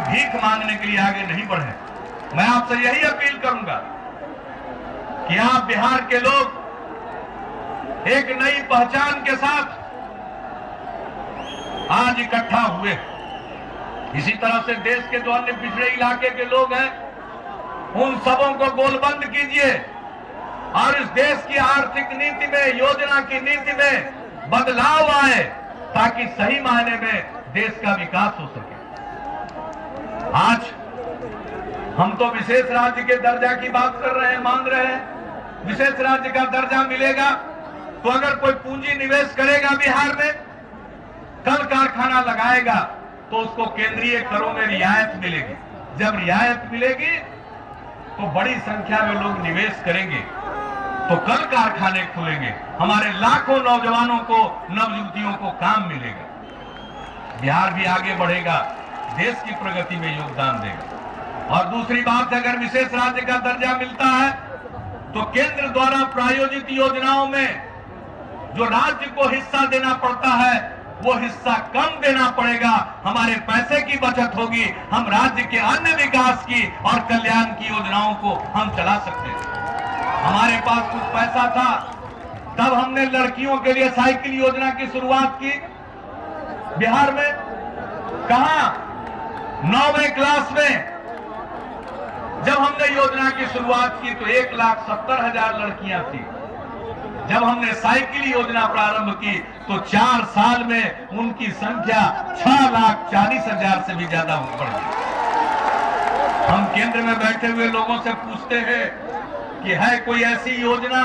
भीख मांगने के लिए आगे नहीं बढ़े। मैं आपसे यही अपील करूंगा कि आप बिहार के लोग एक नई पहचान के साथ आज इकट्ठा हुए। इसी तरह से देश के जो अन्य पिछड़े इलाके के लोग हैं, उन सबों को गोलबंद कीजिए और इस देश की आर्थिक नीति में, योजना की नीति में बदलाव आए ताकि सही मायने में देश का विकास हो सके। आज हम तो विशेष राज्य के दर्जा की बात कर रहे हैं, मांग रहे हैं। विशेष राज्य का दर्जा मिलेगा तो अगर कोई पूंजी निवेश करेगा बिहार में, कल कारखाना लगाएगा तो उसको केंद्रीय करों में रियायत मिलेगी। जब रियायत मिलेगी तो बड़ी संख्या में लोग निवेश करेंगे, तो कल कारखाने खुलेंगे, हमारे लाखों नौजवानों को, नवयुवतियों को काम मिलेगा, बिहार भी आगे बढ़ेगा, देश की प्रगति में योगदान देगा। और दूसरी बात, अगर विशेष राज्य का दर्जा मिलता है तो केंद्र द्वारा प्रायोजित योजनाओं में जो राज्य को हिस्सा देना पड़ता है वो हिस्सा कम देना पड़ेगा, हमारे पैसे की बचत होगी, हम राज्य के अन्य विकास की और कल्याण की योजनाओं को हम चला सकते हैं। हमारे पास कुछ पैसा था, तब हमने लड़कियों के लिए साइकिल योजना की शुरुआत की बिहार में। कहां? 9वीं क्लास में जब हमने योजना की शुरुआत की तो 1,70,000 लड़कियां थी। जब हमने साइकिल योजना प्रारंभ की तो 4 साल में उनकी संख्या 6,40,000 से भी ज्यादा बढ़ गई। हम केंद्र में बैठे हुए लोगों से पूछते हैं कि है कोई ऐसी योजना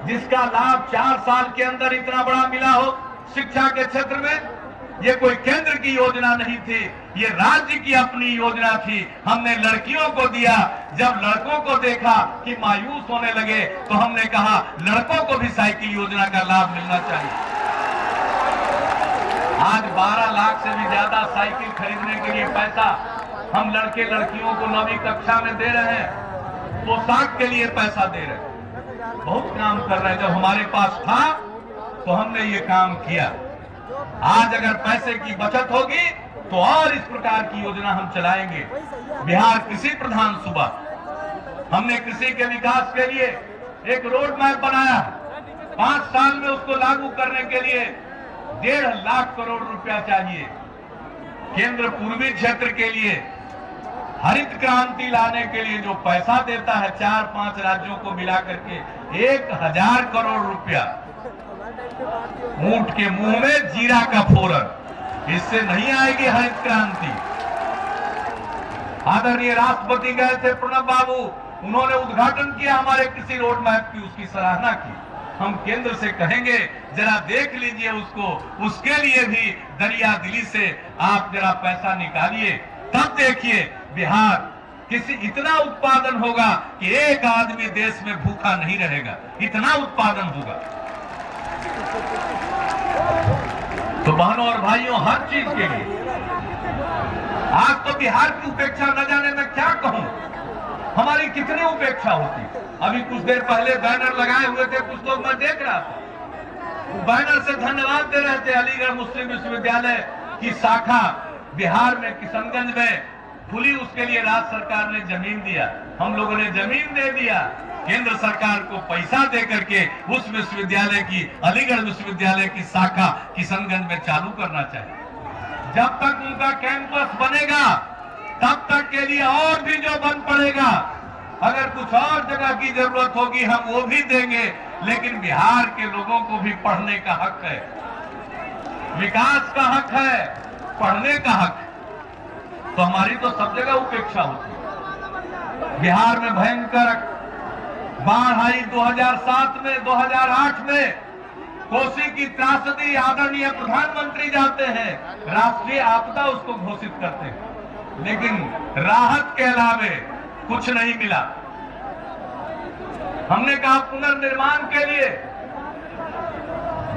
जिसका लाभ 4 साल के अंदर इतना बड़ा मिला हो शिक्षा के क्षेत्र में? ये कोई केंद्र की योजना नहीं थी, ये राज्य की अपनी योजना थी। हमने लड़कियों को दिया। जब लड़कों को देखा कि मायूस होने लगे तो हमने कहा लड़कों को भी साइकिल योजना का लाभ मिलना चाहिए। आज 12 लाख से भी ज्यादा साइकिल खरीदने के लिए पैसा हम लड़के लड़कियों को 9वीं कक्षा में दे रहे हैं, पोशाक के लिए पैसा दे रहे हैं, बहुत काम कर रहे हैं। जब हमारे पास था तो हमने ये काम किया। आज अगर पैसे की बचत होगी तो और इस प्रकार की योजना हम चलाएंगे। बिहार कृषि प्रधान सूबा, हमने कृषि के विकास के लिए एक रोड मैप बनाया। 5 साल में उसको लागू करने के लिए 1.5 लाख करोड़ रुपया चाहिए। केंद्र पूर्वी क्षेत्र के लिए हरित क्रांति लाने के लिए जो पैसा देता है 4-5 राज्यों को मिलाकर के 1,000 करोड़ रुपया। ऊंट के मुंह में जीरा का फोरन, इससे नहीं आएगी हरित क्रांति। आदरणीय राष्ट्रपति गए थे प्रणब बाबू, उन्होंने उद्घाटन किया हमारे कृषि रोड मैप की, उसकी सराहना की। हम केंद्र से कहेंगे जरा देख लीजिए उसको, उसके लिए भी दरिया दिली से आप जरा पैसा निकालिए, तब देखिए बिहार किसी इतना उत्पादन होगा कि एक आदमी देश में भूखा नहीं रहेगा, इतना उत्पादन होगा। तो बहनों और भाइयों, हर चीज के लिए आज तो बिहार की उपेक्षा न जाने मैं क्या कहूं, हमारी कितनी उपेक्षा होती। अभी कुछ देर पहले बैनर लगाए हुए थे कुछ लोग, मैं देख रहा था, बैनर से धन्यवाद दे रहे थे। अलीगढ़ मुस्लिम विश्वविद्यालय की शाखा बिहार में किशनगंज में खुली, उसके लिए राज्य सरकार ने जमीन दिया, हम लोगों ने जमीन दे दिया। केंद्र सरकार को पैसा दे करके उस विश्वविद्यालय की, अलीगढ़ विश्वविद्यालय की शाखा किशनगंज में चालू करना चाहिए। जब तक उनका कैंपस बनेगा तब तक के लिए और भी जो बन पड़ेगा, अगर कुछ और जगह की जरूरत होगी हम वो भी देंगे, लेकिन बिहार के लोगों को भी पढ़ने का हक है, विकास का हक है, पढ़ने का हक है। तो हमारी तो सब जगह उपेक्षा होती है। बिहार में भयंकर बाढ़ आई 2007 में, 2008 में, कोसी की त्रासदी, आदरणीय प्रधानमंत्री जाते हैं, राष्ट्रीय आपदा उसको घोषित करते हैं, लेकिन राहत के अलावे कुछ नहीं मिला। हमने कहा पुनर्निर्माण के लिए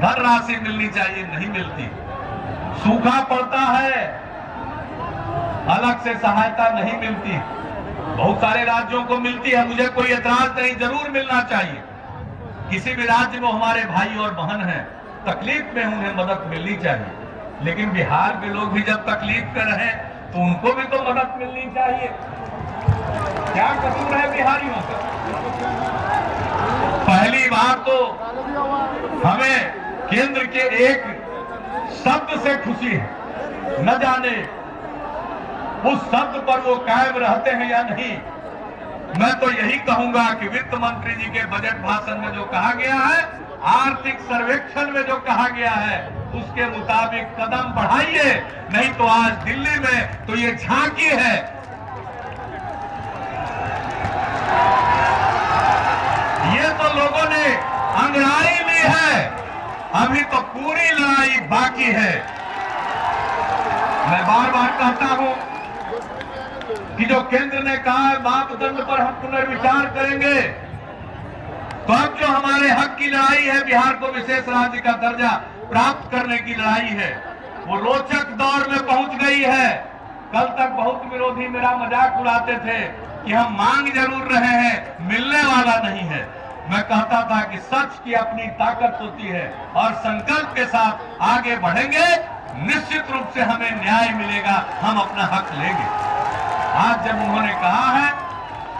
धनराशि मिलनी चाहिए, नहीं मिलती। सूखा पड़ता है, अलग से सहायता नहीं मिलती। बहुत सारे राज्यों को मिलती है, मुझे कोई एतराज नहीं, जरूर मिलना चाहिए। किसी भी राज्य में हमारे भाई और बहन हैं, तकलीफ में उन्हें मदद मिलनी चाहिए। लेकिन बिहार के लोग भी जब तकलीफ में रहे तो उनको भी तो मदद मिलनी चाहिए। क्या कसूर है बिहारियों का? पहली बात तो हमें केंद्र के एक शब्द से खुशी है, न जाने उस शब्द पर वो कायम रहते हैं या नहीं। मैं तो यही कहूंगा कि वित्त मंत्री जी के बजट भाषण में जो कहा गया है, आर्थिक सर्वेक्षण में जो कहा गया है, उसके मुताबिक कदम बढ़ाइए, नहीं तो आज दिल्ली में तो ये झांकी है। ये तो लोगों ने अंगड़ाई ली है, अभी तो पूरी लड़ाई बाकी है। मैं बार बार कहता हूं कि जो केंद्र ने कहा है मापदंड पर हम पुनर्विचार करेंगे, तो अब जो हमारे हक की लड़ाई है, बिहार को विशेष राज्य का दर्जा प्राप्त करने की लड़ाई है, वो रोचक दौर में पहुंच गई है। कल तक बहुत विरोधी मेरा मजाक उड़ाते थे कि हम मांग जरूर रहे हैं, मिलने वाला नहीं है। मैं कहता था कि सच की अपनी ताकत होती है और संकल्प के साथ आगे बढ़ेंगे, निश्चित रूप से हमें न्याय मिलेगा, हम अपना हक लेंगे। आज जब उन्होंने कहा है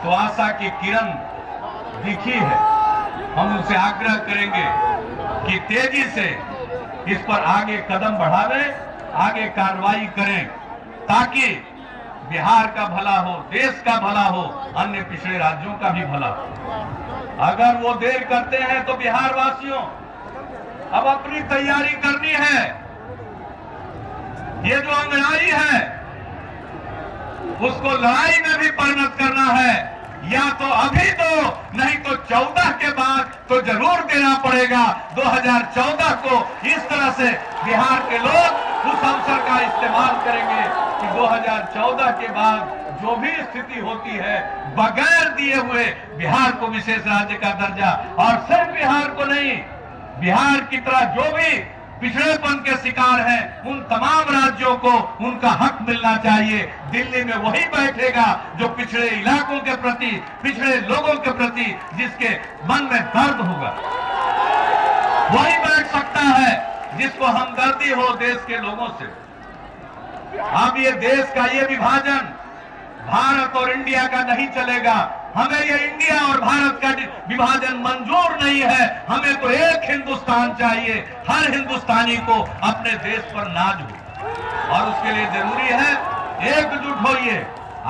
तो आशा की किरण दिखी है। हम उनसे आग्रह करेंगे कि तेजी से इस पर आगे कदम बढ़ावें, आगे कार्रवाई करें, ताकि बिहार का भला हो, देश का भला हो, अन्य पिछड़े राज्यों का भी भला हो। अगर वो देर करते हैं तो बिहार वासियों अब अपनी तैयारी करनी है। ये जो अंगड़ाई है उसको लड़ाई में भी परिणत करना है, या तो अभी दो, नहीं तो 14 के बाद तो जरूर देना पड़ेगा। 2014 को इस तरह से बिहार के लोग उस अवसर का इस्तेमाल करेंगे कि 2014 के बाद जो भी स्थिति होती है, बगैर दिए हुए बिहार को विशेष राज्य का दर्जा, और सिर्फ बिहार को नहीं, बिहार की तरह जो भी पिछड़ेपन के शिकार हैं, उन तमाम राज्यों को उनका हक मिलना चाहिए। दिल्ली में वही बैठेगा जो पिछड़े इलाकों के प्रति, पिछड़े लोगों के प्रति जिसके मन में दर्द होगा, वही बैठ सकता है जिसको हमदर्दी हो देश के लोगों से। अब ये देश का ये विभाजन भारत और इंडिया का नहीं चलेगा। हमें ये इंडिया और भारत का विभाजन मंजूर नहीं है। हमें तो एक हिंदुस्तान चाहिए। हर हिंदुस्तानी को अपने देश पर नाज हो, और उसके लिए जरूरी है एकजुट होइए।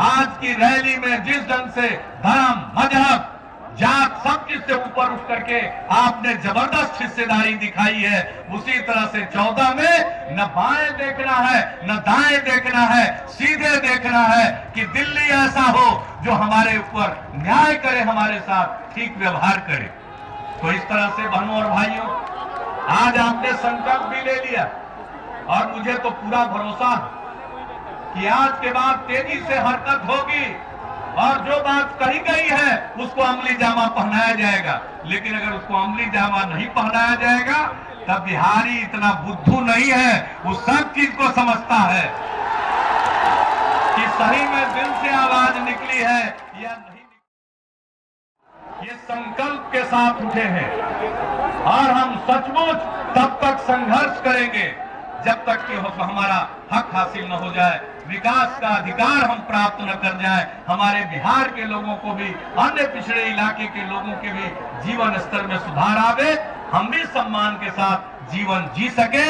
आज की रैली में जिस ढंग से धर्म, मजहब, जात सब चीज से ऊपर उठ करके आपने जबरदस्त हिस्सेदारी दिखाई है, उसी तरह से 14 में न बाएं देखना है, न दाएं देखना है, सीधे देखना है कि दिल्ली ऐसा हो जो हमारे ऊपर न्याय करे, हमारे साथ ठीक व्यवहार करे। तो इस तरह से बहनों और भाइयों, आज आपने संकल्प भी ले लिया, और मुझे तो पूरा भरोसा है कि आज के बाद तेजी से हरकत होगी, और जो बात कही गई है उसको अमली जामा पहनाया जाएगा। लेकिन अगर उसको अमली जामा नहीं पहनाया जाएगा, तब बिहारी इतना बुद्धू नहीं है, वो सब चीज को समझता है कि सही में दिल से आवाज निकली है या नहीं। ये संकल्प के साथ उठे हैं, और हम सचमुच तब तक संघर्ष करेंगे जब तक कि हमारा हक हासिल न हो जाए, विकास का अधिकार हम प्राप्त न कर जाए, हमारे बिहार के लोगों को भी, अन्य पिछड़े इलाके के लोगों के भी जीवन स्तर में सुधार आवे, हम भी सम्मान के साथ जीवन जी सके।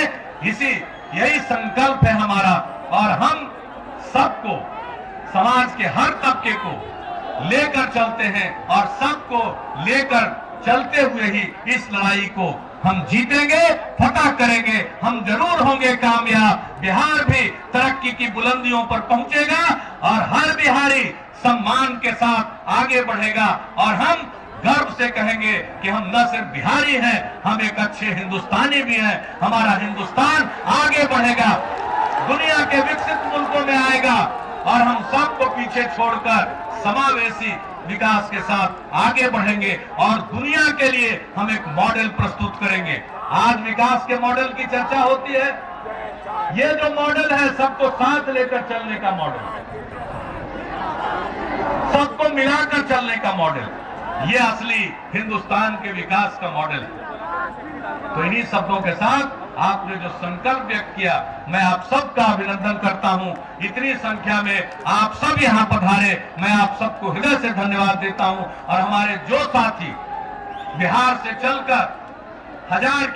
यही संकल्प है हमारा, और हम सबको, समाज के हर तबके को लेकर चलते हैं, और सबको लेकर चलते हुए ही इस लड़ाई को हम जीतेंगे, फतह करेंगे, हम जरूर होंगे कामयाब। बिहार भी तरक्की की बुलंदियों पर पहुंचेगा, और हर बिहारी सम्मान के साथ आगे बढ़ेगा, और हम गर्व से कहेंगे कि हम न सिर्फ बिहारी हैं, हम एक अच्छे हिंदुस्तानी भी हैं। हमारा हिंदुस्तान आगे बढ़ेगा, दुनिया के विकसित मुल्कों में आएगा, और हम सबको पीछे छोड़कर समावेशी विकास के साथ आगे बढ़ेंगे, और दुनिया के लिए हम एक मॉडल प्रस्तुत करेंगे। आज विकास के मॉडल की चर्चा होती है, ये जो मॉडल है सबको साथ लेकर चलने का मॉडल, सबको मिलाकर चलने का मॉडल, ये असली हिंदुस्तान के विकास का मॉडल है। तो इन्हीं शब्दों के साथ आपने जो संकल्प व्यक्त किया, मैं आप सबका अभिनंदन करता हूं। इतनी संख्या में आप सब यहां पधारे, मैं आप सबको हृदय से धन्यवाद देता हूं। और हमारे जो साथी बिहार से चलकर 1000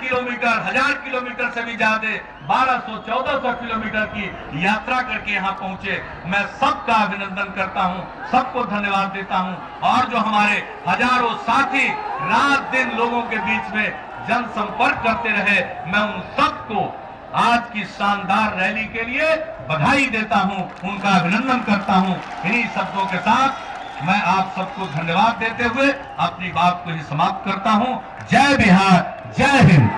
किलोमीटर से भी ज्यादा 1200-1400 किलोमीटर की यात्रा करके यहां पहुंचे, मैं सबका अभिनंदन करता हूं, सबको धन्यवाद देता हूं। और जो हमारे हजारों साथी रात दिन लोगों के बीच में जनसंपर्क करते रहे, मैं उन सबको आज की शानदार रैली के लिए बधाई देता हूं, उनका अभिनंदन करता हूं। इन्हीं शब्दों के साथ मैं आप सबको धन्यवाद देते हुए अपनी बात को ही समाप्त करता हूं। जय बिहार, जय हिंद।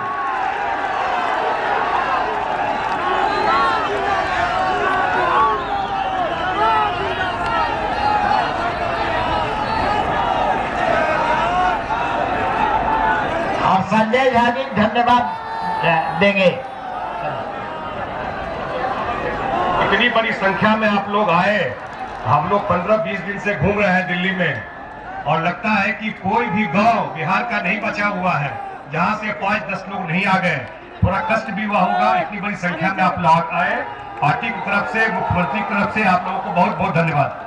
और संजय झा जी धन्यवाद देंगे। इतनी बड़ी संख्या में आप लोग आए। हम लोग 15-20 दिन से घूम रहे हैं दिल्ली में, और लगता है कि कोई भी गांव बिहार का नहीं बचा हुआ है जहां से 5-10 लोग नहीं आ गए। थोड़ा कष्ट भी हुआ होगा, इतनी बड़ी संख्या में आप लोग आए। पार्टी की तरफ से, मुख्यमंत्री की तरफ से आप लोगों को बहुत बहुत धन्यवाद।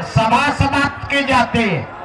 सभा समाप्त की जाती है।